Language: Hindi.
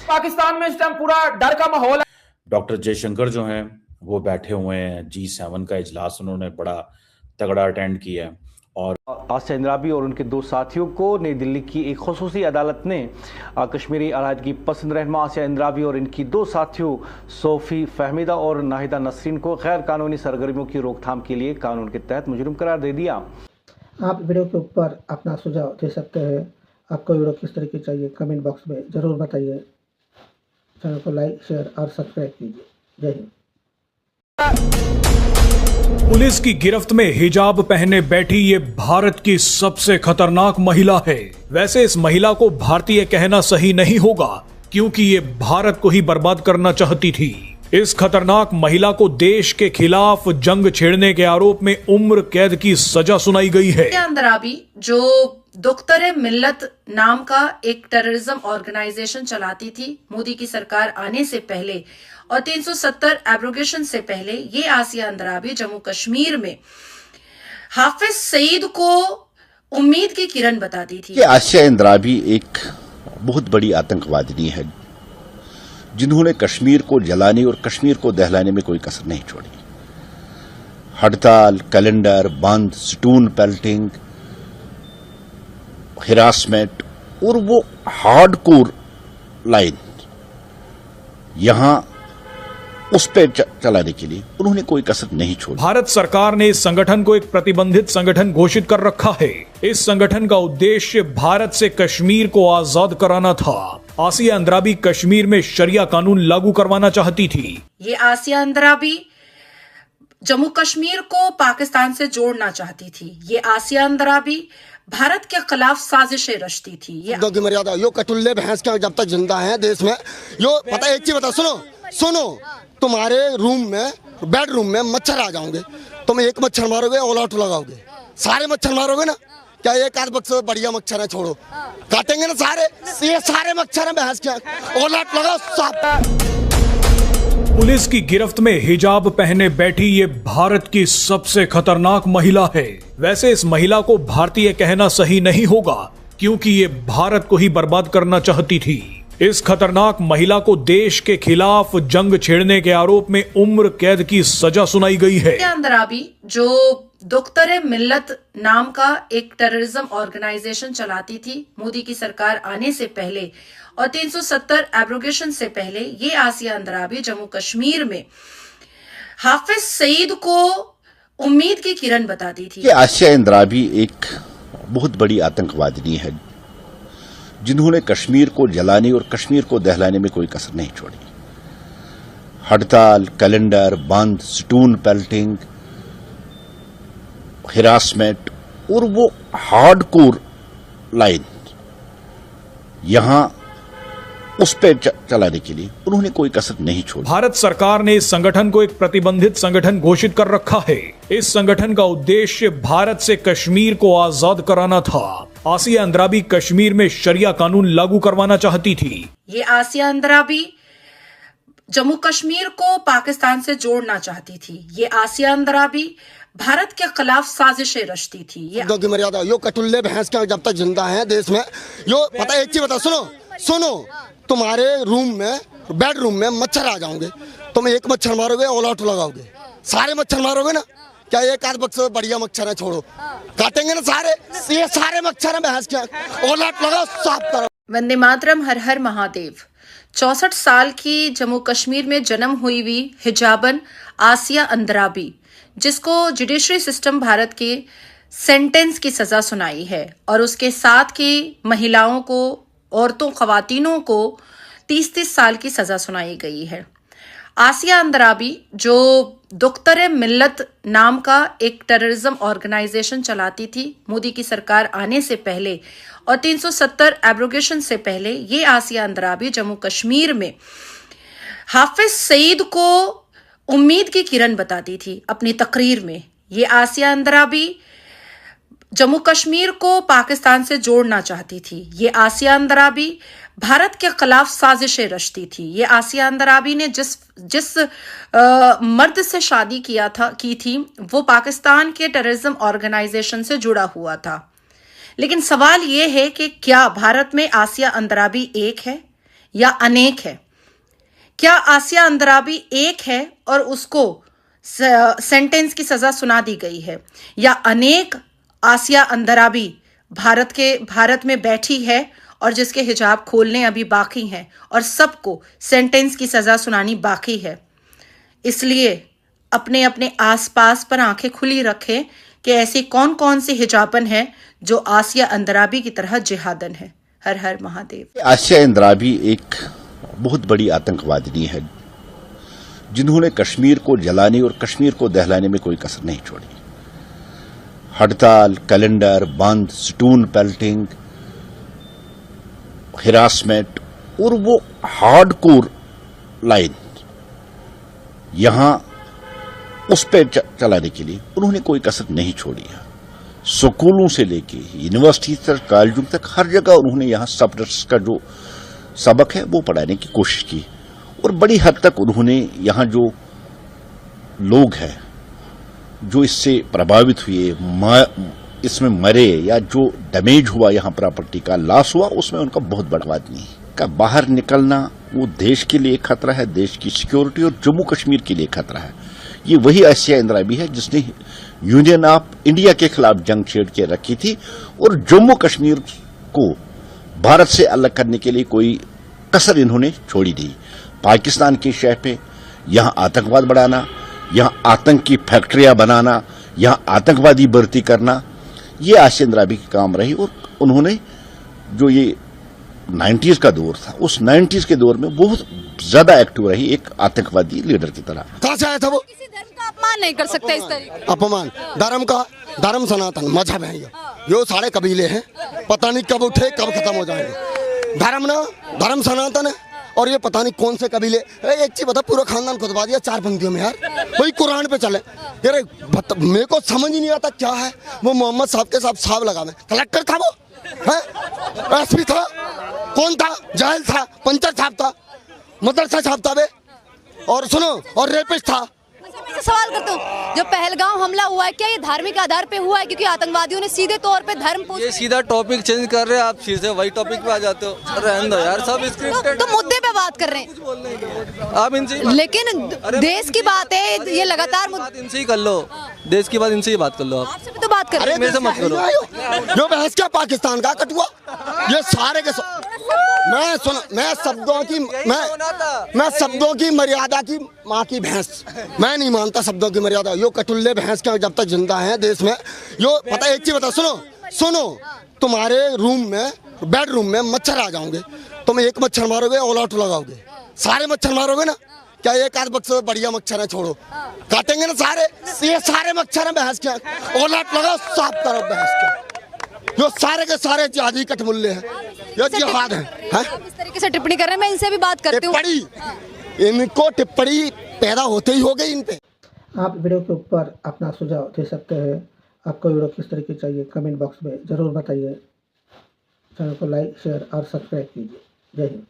पाकिस्तान में इस टाइम पूरा डर का माहौल है। डॉक्टर जयशंकर जो हैं वो बैठे हुए हैं, G7 का इजलास उन्होंने बड़ा तगड़ा अटेंड किया है। और आसिया अंद्राबी और उनके दो साथियों को नई दिल्ली की एक खुसूसी अदालत ने कश्मीरी अलहदगी पसंद रहनुमा आसिया अंद्राबी और इनकी दो साथियों सोफी फहमीदा और नाहिदा नसरीन को गैर कानूनी सरगर्मियों की रोकथाम के लिए कानून के तहत मुजरिम करार दे दिया। आप वीडियो के ऊपर अपना सुझाव दे सकते हैं। आपको वीडियो किस तरह की चाहिए कमेंट बॉक्स में ज़रूर बताइए। चैनल को लाइक, शेयर और सब्सक्राइब कीजिए। जय हिंद। पुलिस की गिरफ्त में हिजाब पहने बैठी ये भारत की सबसे खतरनाक महिला है। वैसे इस महिला को भारतीय कहना सही नहीं होगा, क्योंकि ये भारत को ही बर्बाद करना चाहती थी। इस खतरनाक महिला को देश के खिलाफ जंग छेड़ने के आरोप में उम्र कैद की सजा सुनाई गई है। अंद्राबी जो दुख्तर मिल्लत नाम का एक टेररिज्म ऑर्गेनाइजेशन चलाती थी मोदी की सरकार आने से पहले और 370 एब्रोगेशन से पहले, ये आसिया अंद्राबी जम्मू कश्मीर में हाफिज सईद को उम्मीद की किरण बताती थी। आसिया अंद्राबी एक बहुत बड़ी आतंकवादिनी है जिन्होंने कश्मीर को जलाने और कश्मीर को दहलाने में कोई कसर नहीं छोड़ी। हड़ताल, कैलेंडर बंद, स्टोन पेल्टिंग, हिरासमेंट और वो हार्डकोर लाइन यहां उस पे चलाने के लिए उन्होंने कोई कसर नहीं छोड़ी। भारत सरकार ने इस संगठन को एक प्रतिबंधित संगठन घोषित कर रखा है। इस संगठन का उद्देश्य भारत से कश्मीर को आजाद कराना था। आसिया अंद्राबी कश्मीर में शरिया कानून लागू करवाना चाहती थी। ये आसिया अंद्राबी जम्मू कश्मीर को पाकिस्तान से जोड़ना चाहती थी। ये आसिया अंद्राबी भारत के खिलाफ साजिशें रचती थी। ये की मर्यादा यो कटुल्ले भैंस के जब तक जिंदा है देश में, यो पता एक चीज बता, सुनो तुम्हारे रूम में बेडरूम में मच्छर आ जाओगे, तुम एक मच्छर मारोगे ऑल आउट लगाओगे, सारे मच्छर मारोगे ना, क्या एक आध बक्से बढ़िया मच्छर है छोड़ो, काटेंगे ना सारे, ये सारे मच्छर है भैंस के, ऑल आउट लगाओ सब। पुलिस की गिरफ्त में हिजाब पहने बैठी ये भारत की सबसे खतरनाक महिला है। वैसे इस महिला को भारतीय कहना सही नहीं होगा, क्योंकि ये भारत को ही बर्बाद करना चाहती थी। इस खतरनाक महिला को देश के खिलाफ जंग छेड़ने के आरोप में उम्र कैद की सजा सुनाई गई है। अंद्राबी जो दुख्तर मिल्लत नाम का एक टेररिज्म ऑर्गेनाइजेशन चलाती थी मोदी की सरकार आने से पहले और 370 एब्रोगेशन से पहले, ये आसिया अंद्राबी जम्मू कश्मीर में हाफिज सईद को उम्मीद की किरण बताती थी। आसिया अंद्राबी एक बहुत बड़ी आतंकवादिनी है जिन्होंने कश्मीर को जलाने और कश्मीर को दहलाने में कोई कसर नहीं छोड़ी। हड़ताल, कैलेंडर बंद, स्टोन पेल्टिंग, हिरासमेंट और वो हार्डकोर लाइन यहां उस पे चलाने के लिए उन्होंने कोई कसर नहीं छोड़ी। भारत सरकार ने इस संगठन को एक प्रतिबंधित संगठन घोषित कर रखा है। इस संगठन का उद्देश्य भारत से कश्मीर को आजाद कराना था। आसिया अंद्राबी कश्मीर में शरिया कानून लागू करवाना चाहती थी। ये आसिया अंद्राबी जम्मू कश्मीर को पाकिस्तान से जोड़ना चाहती थी। ये आसिया अंद्राबी भारत के खिलाफ साजिशें रचती थी। ये की मर्यादा यो कटुल्ले भैंस के जब तक जिंदा है देश में, यो पता एक चीज बता, सुनो तुम्हारे रूम में बेडरूम में मच्छर आ जाओगे, तुम एक मच्छर मारोगे ऑल आउट लगाओगे, सारे मच्छर मारोगे ना, क्या एक आध बक्से बढ़िया मच्छर है छोड़ो, काटेंगे ना सारे, ये सारे मच्छर है भैंस के, ऑल आउट लगाओ साफ करो। वंदे मातरम, हर हर महादेव। 64 साल की जम्मू कश्मीर में जन्म हुई हिजाबन आसिया अंद्राबी, जिसको जुडिशरी सिस्टम भारत के सेंटेंस की सजा सुनाई है और उसके साथ की महिलाओं को, औरतों, खवातीनों को 30-30 साल की सजा सुनाई गई है। आसिया अंद्राबी जो दुख्तर मिल्लत नाम का एक टेररिज्म ऑर्गेनाइजेशन चलाती थी मोदी की सरकार आने से पहले और 370 एब्रोगेशन से पहले, ये आसिया अंद्राबी जम्मू कश्मीर में हाफिज सईद को उम्मीद की किरण बताती थी अपनी तकरीर में। ये आसिया अंद्राबी जम्मू कश्मीर को पाकिस्तान से जोड़ना चाहती थी। ये आसिया अंद्राबी भारत के खिलाफ साजिशें रचती थी। ये आसिया अंद्राबी ने जिस मर्द से शादी की थी वो पाकिस्तान के टेररिज्म ऑर्गेनाइजेशन से जुड़ा हुआ था। लेकिन सवाल ये है कि क्या भारत में आसिया अंद्राबी एक है या अनेक है? क्या आसिया अंद्राबी एक है और उसको सेंटेंस की सजा सुना दी गई है, या अनेक आसिया अंद्राबी भारत में बैठी है और जिसके हिजाब खोलने अभी बाकी हैं और सबको सेंटेंस की सजा सुनानी बाकी है? इसलिए अपने अपने आसपास पर आंखें खुली रखें कि ऐसी कौन कौन सी हिजाबन है जो आसिया अंद्राबी की तरह जिहादन है। हर हर महादेव। आसिया अंद्राबी एक बहुत बड़ी आतंकवादिनी है जिन्होंने कश्मीर को जलाने और कश्मीर को दहलाने में कोई कसर नहीं छोड़ी। हड़ताल, कैलेंडर बंद, स्टोन पेल्टिंग, हिरासमेंट और वो हार्डकोर लाइन यहां उस पे चलाने के लिए उन्होंने कोई कसर नहीं छोड़ी है। स्कूलों से लेके यूनिवर्सिटी तक, कॉलेजों तक, हर जगह उन्होंने यहां सब्जेक्ट्स का जो सबक है वो पढ़ाने की कोशिश की और बड़ी हद तक उन्होंने यहां जो लोग हैं जो इससे प्रभावित हुए, इसमें मरे या जो डैमेज हुआ, यहां प्रॉपर्टी का लॉस हुआ, उसमें उनका बहुत बड़ा आदमी का बाहर निकलना वो देश के लिए खतरा है, देश की सिक्योरिटी और जम्मू कश्मीर के लिए खतरा है। ये वही आसिया अंद्राबी है जिसने यूनियन ऑफ इंडिया के खिलाफ जंग छेड़ के रखी थी और जम्मू कश्मीर को भारत से अलग करने के लिए कोई कसर इन्होंने छोड़ी थी। पाकिस्तान की शह पे यहां आतंकवाद बढ़ाना, यहां आतंक की फैक्ट्रियां बनाना, यहां आतंकवादी भर्ती करना, ये आसिया अंद्राबी की काम रही। और उन्होंने जो ये 90s का दौर था, उस 90s के दौर में बहुत ज्यादा एक्टिव रही एक आतंकवादी लीडर की तरह। कहां से आया था वो? किसी धर्म का अपमान नहीं कर सकते इस तरीके। अपमान धर्म सनातन मजहब है ये सारे कबीले हैं, पता नहीं कब उठे कब खत्म हो जाएंगे। धर्म सनातन है और ये पता नहीं कौन से कबीले। एक चीज बता, पूरा खानदान खुदवा दिया 4 पंक्तियों में यार। वही कुरान पे चले यार, मेरे को समझ ही नहीं आता क्या है वो। मोहम्मद साहब के साथ साहब लगा में कलेक्टर था वो, एसपी था, कौन था? जाहिल था, पंचर साहब था, मदरसा छाप था बे, और सुनो और रेपिस्ट था। सवाल करता हूँ, जो पहलगाम हमला हुआ है क्या ये धार्मिक आधार पे हुआ है? क्योंकि आतंकवादियों ने सीधे तौर पे धर्म ये सीधा टॉपिक चेंज कर रहे हैं, आप सीधे वही टॉपिक पे आ जाते हो। रहने दो यार, सब स्क्रिप्टेड। तो मुद्दे पे बात कर रहे हैं आप इनसे, लेकिन देश की बात है ये लगातार इनसे ही कर लो, देश की बात इनसे ही बात कर लो। आपसे भी तो बात कर रहे हैं, मेरे से मत करो। जो बहस क्या पाकिस्तान का कटुआ, ये सारे के मैं शब्दों की मर्यादा की माँ की भैंस, मैं नहीं मानता शब्दों की मर्यादा। यो कटुल्ले भैंस का जब तक जिंदा है देश में, यो पता एक चीज बता, सुनो तुम्हारे रूम में, बेडरूम में मच्छर आ जाओगे, तुम एक मच्छर मारोगे ऑल आउट लगाओगे, सारे मच्छर मारोगे ना? क्या एक आध बक्से बढ़िया मच्छर है छोड़ो, काटेंगे ना सारे? ये सारे मच्छर है भैंस के, ऑल आउट लगाओ, साफ करो भैंस के। जो सारे के सारे जिहादी कटमुल्ले हैं, ये जिहाद है। इस तरीके से टिप्पणी कर रहे हैं, मैं इनसे भी बात करती हूँ। इनको टिप्पणी पैदा होते ही हो गई इन पे। आप वीडियो के ऊपर अपना सुझाव दे सकते हैं। आपको वीडियो किस तरह की चाहिए कमेंट बॉक्स में ज़रूर बताइए। चैनल को लाइक, शेयर और सब्सक्राइब कीजिए। जय हिंद।